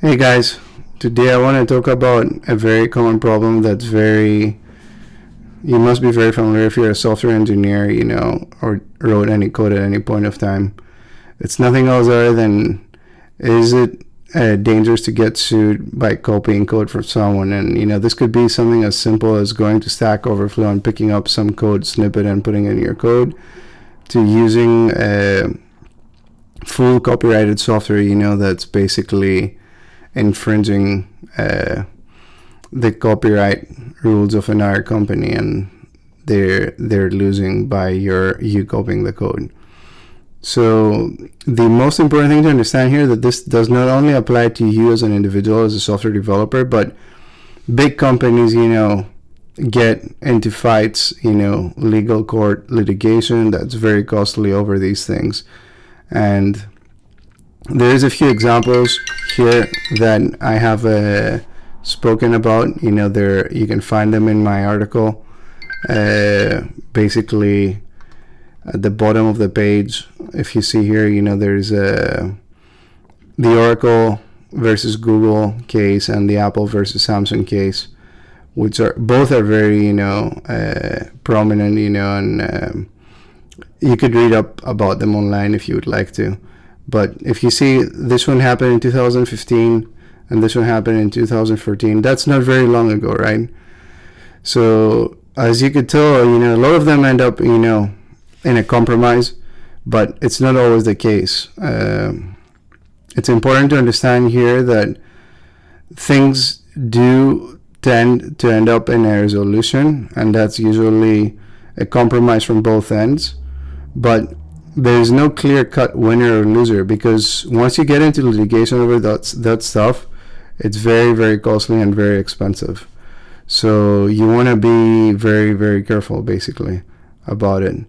Hey guys, today I want to talk about a very common problem you must be very familiar if you're a software engineer, or wrote any code at any point of time. It's nothing else other than, is it dangerous to get sued by copying code from someone? And, this could be something as simple as going to Stack Overflow and picking up some code snippet and putting it in your code, to using full copyrighted software, that's basically infringing the copyright rules of another company, and they're losing by you copying the code. So the most important thing to understand here, that this does not only apply to you as an individual, as a software developer, but big companies, get into fights, legal court litigation that's very costly over these things. And there's a few examples here that I have spoken about. You can find them in my article. Basically, at the bottom of the page, if you see here, there's the Oracle versus Google case and the Apple versus Samsung case, which are very prominent, and you could read up about them online if you would like to. But if you see, this one happened in 2015 and this one happened in 2014, that's not very long ago, right? So as you could tell, a lot of them end up, in a compromise, but it's not always the case. It's important to understand here that things do tend to end up in a resolution, and that's usually a compromise from both ends. But there's no clear-cut winner or loser, because once you get into litigation over that stuff, it's very, very costly and very expensive. So you want to be very, very careful, basically, about it.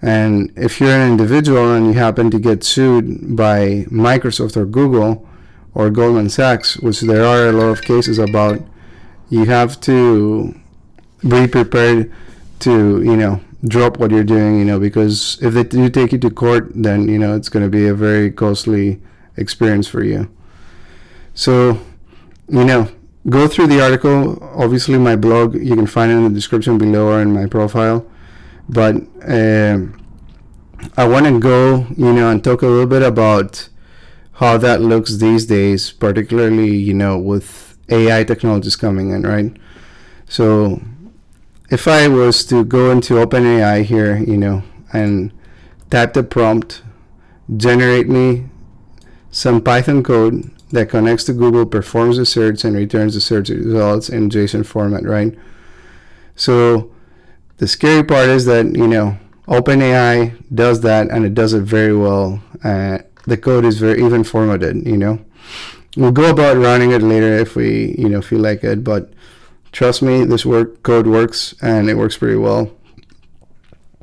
And if you're an individual and you happen to get sued by Microsoft or Google or Goldman Sachs, which there are a lot of cases about, you have to be prepared to, drop what you're doing, because if they do take you to court, then, it's going to be a very costly experience for you. So, go through the article. Obviously, my blog, you can find it in the description below or in my profile. But I want to go, and talk a little bit about how that looks these days, particularly, with AI technologies coming in, right? So if I was to go into OpenAI here, and type the prompt, generate me some Python code that connects to Google, performs the search, and returns the search results in JSON format, right? So the scary part is that, OpenAI does that, and it does it very well. The code is very even formatted, We'll go about running it later if we, feel like it, but trust me, this code works, and it works pretty well.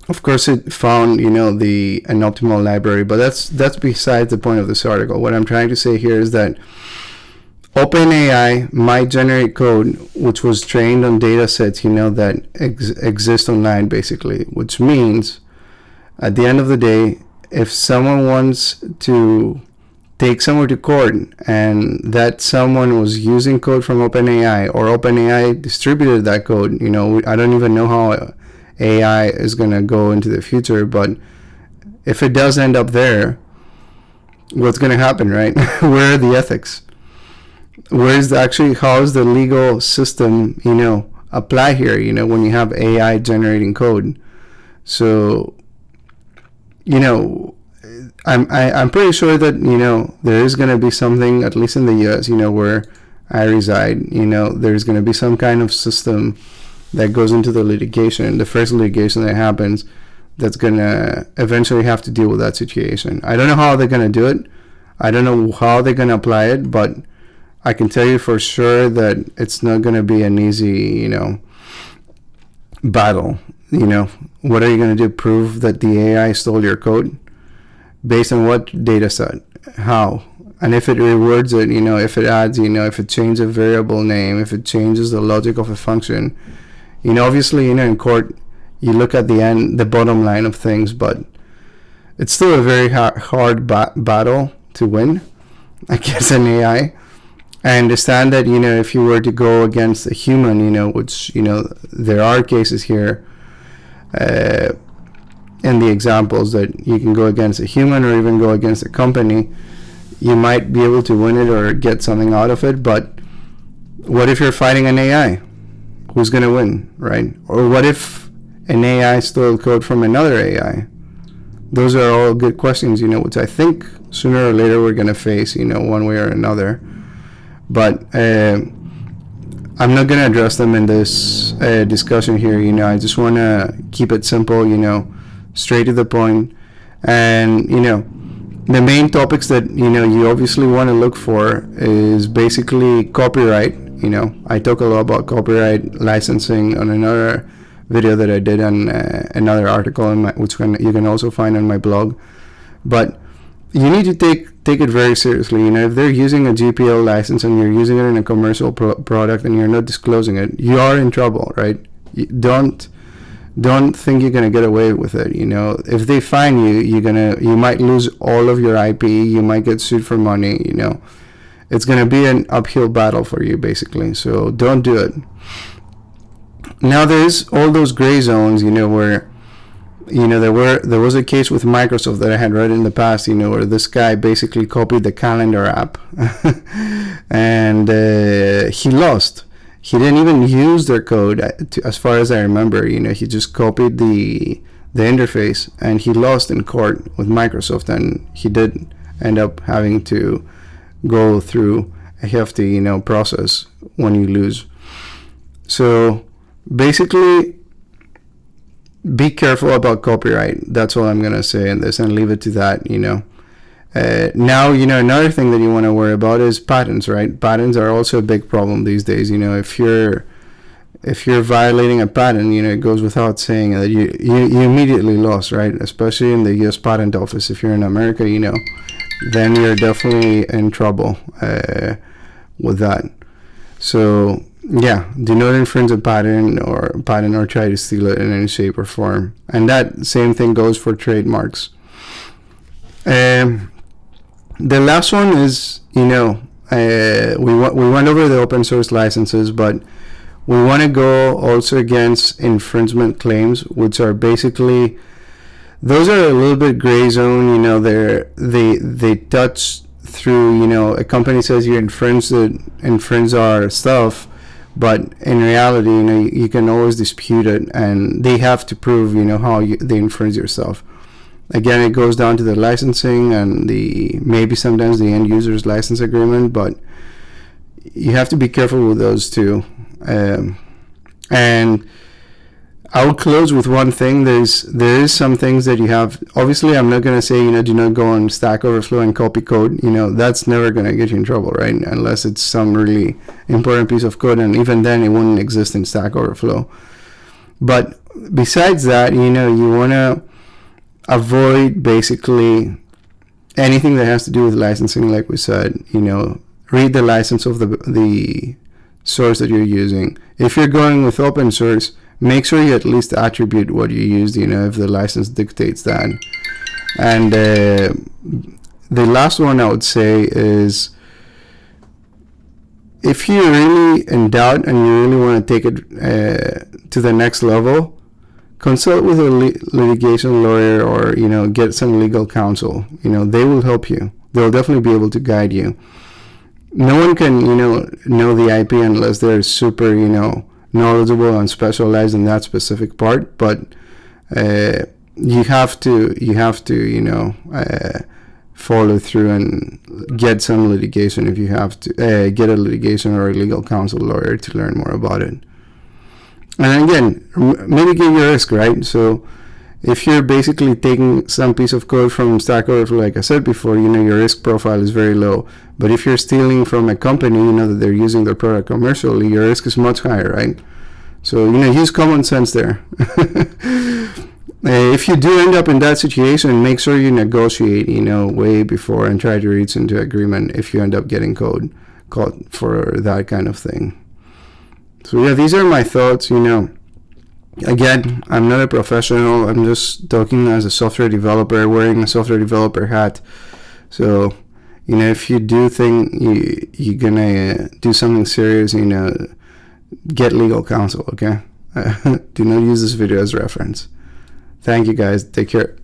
Of course, it found, an optimal library, but that's besides the point of this article. What I'm trying to say here is that OpenAI might generate code which was trained on data sets, that exist online, basically, which means at the end of the day, if someone wants to take someone to court and that someone was using code from OpenAI, or OpenAI distributed that code, I don't even know how AI is going to go into the future, but if it does end up there, what's going to happen, right? Where are the ethics? How is the legal system, apply here, when you have AI generating code? So, I'm pretty sure that, there is going to be something, at least in the US, where I reside, there's going to be some kind of system that goes into the litigation, the first litigation that happens, that's going to eventually have to deal with that situation. I don't know how they're going to do it. I don't know how they're going to apply it, but I can tell you for sure that it's not going to be an easy, battle. What are you going to do? Prove that the AI stole your code? Based on what data set? How? And if it rewards it, if it adds, if it changes a variable name, if it changes the logic of a function, obviously, in court, you look at the bottom line of things, but it's still a very hard battle to win against an AI. I understand that, if you were to go against a human, which, there are cases here in the examples that you can go against a human or even go against a company, you might be able to win it or get something out of it. But what if you're fighting an AI? Who's going to win, right? Or what if an AI stole code from another AI? Those are all good questions, which I think sooner or later we're going to face, one way or another. But I'm not going to address them in this discussion here. I just want to keep it simple, straight to the point. And, the main topics that, you obviously want to look for is basically copyright. I talk a lot about copyright licensing on another video that I did on another article, which you can also find on my blog. But you need to take it very seriously. If they're using a GPL license and you're using it in a commercial product and you're not disclosing it, you are in trouble, right? Don't think you're gonna get away with it. If they find you, you might lose all of your IP. You might get sued for money. It's gonna be an uphill battle for you, basically. So don't do it. Now there's all those gray zones, where there was a case with Microsoft that I had read in the past, where this guy basically copied the calendar app and he lost. He didn't even use their code, as far as I remember. He just copied the interface, and he lost in court with Microsoft, and he did end up having to go through a hefty, process when you lose. So basically, be careful about copyright. That's all I'm going to say in this, and leave it to that. Now, another thing that you want to worry about is patents, right? Patents are also a big problem these days. If you're violating a patent, it goes without saying that you immediately lost, right? Especially in the U.S. Patent Office. If you're in America, then you're definitely in trouble with that. So yeah, do not infringe a patent or try to steal it in any shape or form. And that same thing goes for trademarks. The last one is, we went over the open source licenses, but we want to go also against infringement claims, which are basically, those are a little bit gray zone. They touch through, a company says you infringe our stuff, but in reality, you can always dispute it, and they have to prove, how they infringe your stuff. Again, it goes down to the licensing and maybe sometimes the end user's license agreement, but you have to be careful with those too. And I will close with one thing. There is some things that you have. Obviously, I'm not going to say, do not go on Stack Overflow and copy code. That's never going to get you in trouble, right? Unless it's some really important piece of code, and even then it wouldn't exist in Stack Overflow. But besides that, you want to avoid basically anything that has to do with licensing. Like we said, read the license of the source that you're using. If you're going with open source, make sure you at least attribute what you used, if the license dictates that. And the last one I would say is, if you're really in doubt and you really want to take it to the next level, consult with a litigation lawyer, or get some legal counsel. They will help you. They'll definitely be able to guide you. No one can know the IP unless they're super knowledgeable and specialized in that specific part. But you have to follow through and get some litigation if you have to get a litigation or a legal counsel lawyer to learn more about it. And again, mitigate your risk, right? So if you're basically taking some piece of code from Stack Overflow, like I said before, your risk profile is very low. But if you're stealing from a company, that they're using their product commercially, your risk is much higher, right? So, use common sense there. If you do end up in that situation, make sure you negotiate, way before, and try to reach into agreement if you end up getting caught for that kind of thing. So yeah, these are my thoughts. Again, I'm not a professional. I'm just talking as a software developer, wearing a software developer hat. So, You know, if you do think you're gonna do something serious, you know, get legal counsel, okay? Do not use this video as reference. Thank you guys. Take care.